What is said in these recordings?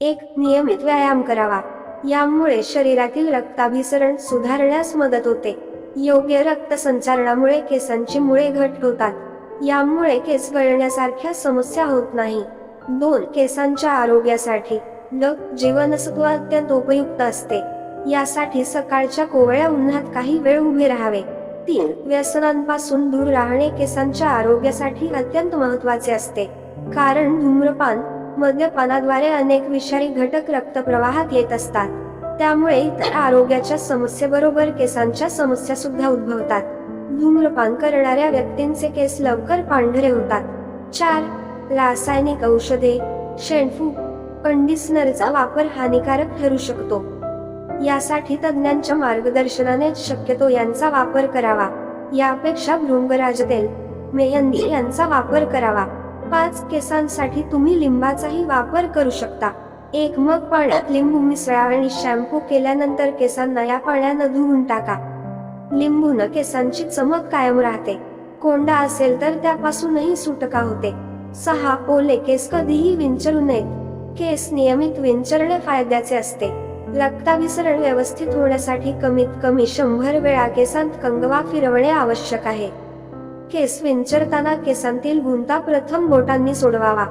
एक नियमित व्यायाम करावा. यामुळे शरीरातील रक्ताभिसरण सुधारण्यास मदत होते. योग्य रक्तसंचालनामुळे केसांची मुळे घट्ट होतात. यामुळे केस गळण्यासारख्या समस्या होत नाही. 2. केसांच्या आरोग्यासाठी जीवनसत्व अत्यंत उपयुक्त असते. यासाठी सकाळच्या कोवळ्या उन्हात काही वेळ उभे राहावे. 3. व्यसनांपासून दूर राहणे केसांच्या आरोग्यासाठी अत्यंत महत्त्वाचे असते. कारण धूम्रपान, मद्यपानाद्वारे अनेक विषारी घटक रक्तप्रवाहात येत असतात. त्यामुळे इतर आरोग्याच्या समस्येबरोबर केसांच्या समस्या सुद्धा उद्भवतात. धूम्रपान करणाऱ्या व्यक्तींचे केस लवकर पांढरे होतात. 4. रासायनिक औषधे, शॅम्पू, कंडिशनरचा वापर हानिकारक ठरू शकतो. यासाठी तज्ज्ञांच्या मार्गदर्शनाने शक्यतो यांचा वापर करावा. यापेक्षा भृंगराज तेल, मेहंदी यांचा वापर करावा. 5. केसांसाठी तुम्ही लिंबाचाही वापर करू शकता. 1 मग पाण्यात लिंबू मिसळा आणि शॅम्पू केल्यानंतर केसांना या पाण्यानं धुवून टाका. लिंबूनं केसांची चमक कायम राहते. कोंडा असेल तर त्यापासूनही सुटका होते. 6. ओले केस कधीही विंचरू नयेत. केस नियमित विंचरणे फायद्याचे असते. रक्ताभिसरण व्यवस्थित होण्यासाठी कमीत कमी 100 वेळा केसांत कंगवा फिरवणे आवश्यक आहे. केस विंचरताना केसांतील गुंता प्रथम बोटांनी सोडवावा.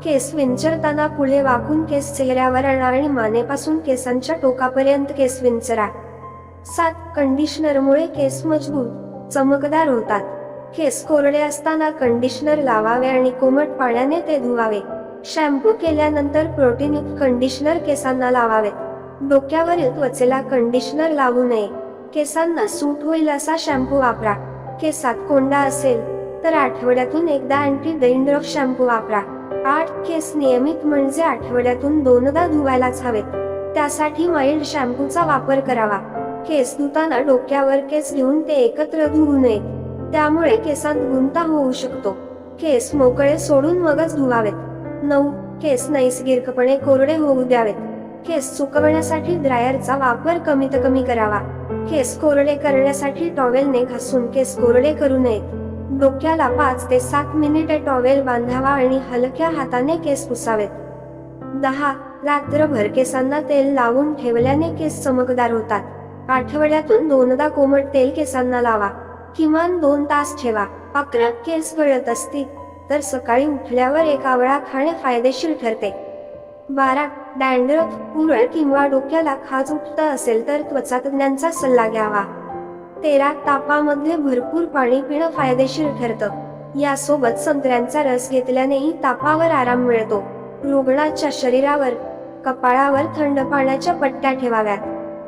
केस विंचरताना पुढे वाकून केस चेहऱ्यावर आणा आणि मानेपासून केसांच्या टोकापर्यंत केस विंचरा. 7. कंडिशनरमुळे केस मजबूत, चमकदार होतात. केस कोरडे असताना कंडिशनर लावावे आणि कोमट पाण्याने ते धुवावे. शॅम्पू केल्यानंतर प्रोटीनयुक्त कंडिशनर केसांना लावावे. डोक्यावरील त्वचेला कंडिशनर लावू नये. केसांना सूट होईल असा शॅम्पू वापरा. केसात कोंडा असेल तर आठवड्यातून एकदा अँटी डैंड्रफ शॅम्पू वापरा. 8. केस नियमित म्हणजे आठवड्यातून 2दा धुवायलाच हवेत. त्यासाठी माइल्ड शॅम्पूचा वापर करावा. केस धुताना डोक्यावर केस घेऊन ते एकत्र धुवू नयेत. त्यामुळे केसांत गुंता होऊ शकतो. केस मोकळे सोडून मगच धुवावेत. 9. केस नैसर्गिकपणे कोरडे होऊ द्यावेत. केस सुकवण्यासाठी ड्रायरचा वापर कमीत कमी करावा. केस कोरडे करण्यासाठी टॉवेलने घासून केस कोरडे करू नयेत. डोक्याला 5 ते 7 मिनिटे टॉवेल बांधावा आणि हलक्या हाताने केस पुसावेत. 10. रात्रभर केसांना तेल लावून ठेवल्याने केस चमकदार होतात. आठवड्यातून 2दा कोमट तेल केसांना लावा. किमान 2 तास ठेवा. 11. केस गळत असतील तर सकाळी उठल्यावर एक आवळा खाणे फायदेशीर ठरते. 12. डॅन्ड्रफ, पुरळ किंवा डोक्याला खाज उठत असेल तर त्वचातज्ञांचा सल्ला घ्यावा. 13. तापामध्ये भरपूर पाणी पिणं फायदेशीर ठरतं. यासोबत संत्र्यांचा रस घेतल्यानेही तापावर आराम मिळतो. रुग्णाच्या शरीरावर, कपाळावर थंड पाण्याच्या पट्ट्या ठेवाव्यात.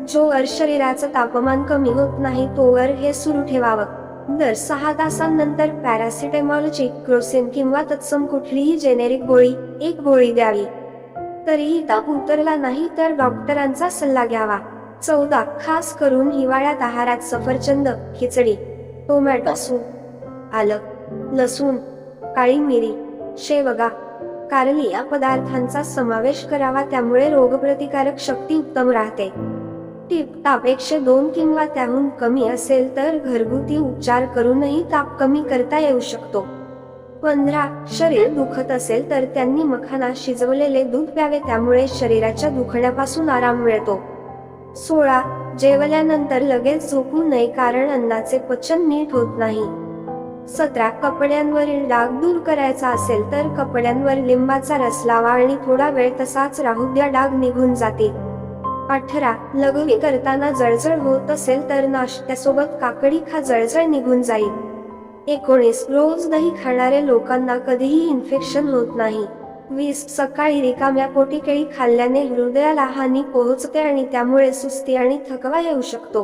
जोवर शरीराचं तापमान कमी होत नाही तोवर हे सुरू ठेवावं. दर 6 तासांनंतर पॅरासिटामॉलची क्रोसिन किंवा तत्सम कुठलीही जेनेरिक गोळी 1 गोळी द्यावी. तरीही ताप उतरला नाही तर डॉक्टरांचा सल्ला घ्यावा. 14. खास करून हिवाळ्यात आहारात सफरचंद, खिचडी, टोमॅटो सूप, आलं, लसूण, काळी मिरी, शेवगा, कारली या पदार्थांचा समावेश करावा. त्यामुळे रोगप्रतिकारक शक्ती उत्तम राहते. टिप: ताप 102 किंवा त्याहून कमी असेल तर घरगुती उपचार करूनही ताप कमी करता येऊ शकतो. 15. शरीर दुखत असेल तर त्यांनी मखाना शिजवलेले दूध प्यावे. त्यामुळे शरीराच्या दुखण्यापासून आराम मिळतो. 16. जेवल्यानंतर लगेच झोपू नये कारण अन्नाचे पचन नीट होत नाही. 17. कपड्यांवरील डाग दूर करायचा असेल तर कपड्यांवर लिंबाचा रस लावा आणि थोडा वेळ तसाच राहू द्या, डाग निघून जातील. 18. लघवी करताना जळजळ होत असेल तर नाश्त्यासोबत काकडी खा, जळजळ निघून जाईल. 19. रोज दही खाणारे लोकांना कधीही इन्फेक्शन होत नाही. 20. सकाळी रिकाम्या पोटी केळी खाल्ल्याने हृदयाला हानी पोहोचते आणि त्यामुळे सुस्ती आणि थकवा येऊ शकतो.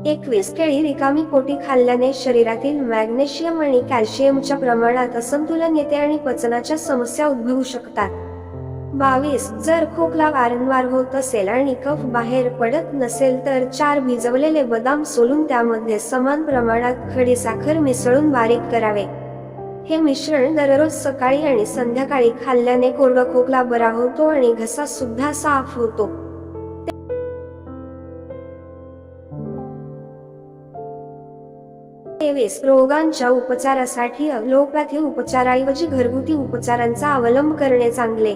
21. केळी रिकामी पोटी खाल्ल्याने शरीरातील मॅग्नेशियम आणि कॅल्शियमच्या प्रमाणात असंतुलन येते आणि पचनाच्या समस्या उद्भवू शकतात. 22. जर खोकला वारंवार होत असेल आणि कफ बाहेर पडत नसेल तर 4 भिजवलेले बदाम सोलून त्यामध्ये समान प्रमाणात खडीसाखर मिसळून बारीक करावे. हे मिश्रण दररोज सकाळी आणि संध्याकाळी खाल्ल्याने कोरडा खोकला बरा होतो आणि घसा सुद्धा साफ होतो. 23. रोगांच्या उपचारासाठी ॲलोपॅथी उपचाराऐवजी घरगुती उपचारांचा अवलंब करणे चांगले.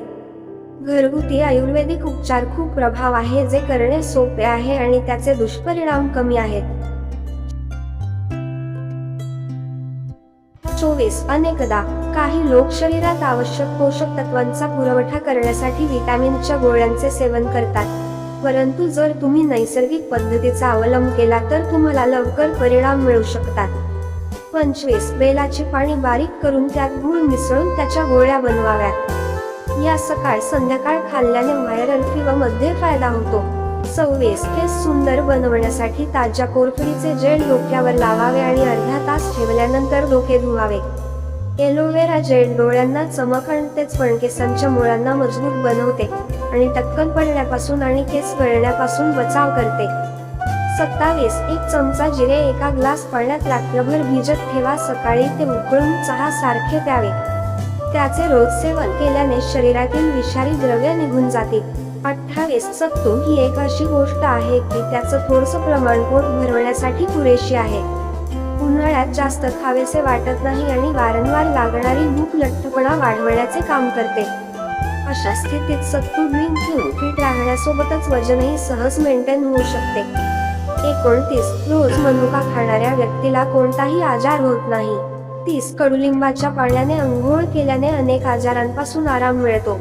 घरगुती आयुर्वेदिक उपचार खूप प्रभाव आहे, जे करणे सोपे आहे आणि त्याचे दुष्परिणाम कमी आहेत. 24. अनेकदा काही लोक शरीरात आवश्यक पोषक तत्वांचा पुरवठा करण्यासाठी व्हिटॅमिनच्या गोळ्यांचे सेवन करतात, परंतु जर तुम्ही नैसर्गिक पद्धतीचा अवलंब केला तर तुम्हाला लवकर परिणाम मिळू शकतात. 25. बेलाचे पाणी बारीक करून त्यात गूळ मिसळून त्याच्या गोळ्या बनवाव्यात. या सकाळ संध्याकाळ खाल्ल्याने व्हायरल फीवर मध्ये फायदा होतो. 26. केस सुंदर बनवण्यासाठी ताज्या कोरफडीचे जेल डोक्यावर लावावे आणि अर्धा तास ठेवल्यानंतर डोके धुवावे. एलोवेरा जेल डोळ्यांना चमक आणतेच पण केसांच्या मुळांना मजबूत बनवते आणि टक्कल पडण्यापासून आणि केस गळण्यापासून बचाव करते. 27. 1 चमचा जिरे एका ग्लास पाण्यात रात्रभर भिजत ठेवा, सकाळी ते उकळून चहा सारखे प्यावे. त्याचे रोज सेवन केल्याने शरीरातील विषारी द्रव्ये निघून जातील. 28. सत्तू ही एक अशी गोष्ट आहे की त्याचं थोडंसं प्रमाण पोट भरवण्यासाठी पुरेशी आहे. उन्हाळ्यात जास्त खावेसे वाटत नाही आणि वारंवार लागणारी भूक लठ्ठपणा वाढवण्याचे काम करते. अशा स्थितीत सत्तू ड्रिंक घेऊन फिट राहण्यासोबतच वजनही सहज मेंटेन होऊ शकते. 29. रोज मनुका खाणाऱ्या व्यक्तीला कोणताही आजार होत नाही. 30. कडुलिंबाच्या पाण्याने अंघोळ केल्याने अनेक आजारांपासून आराम मिळतो.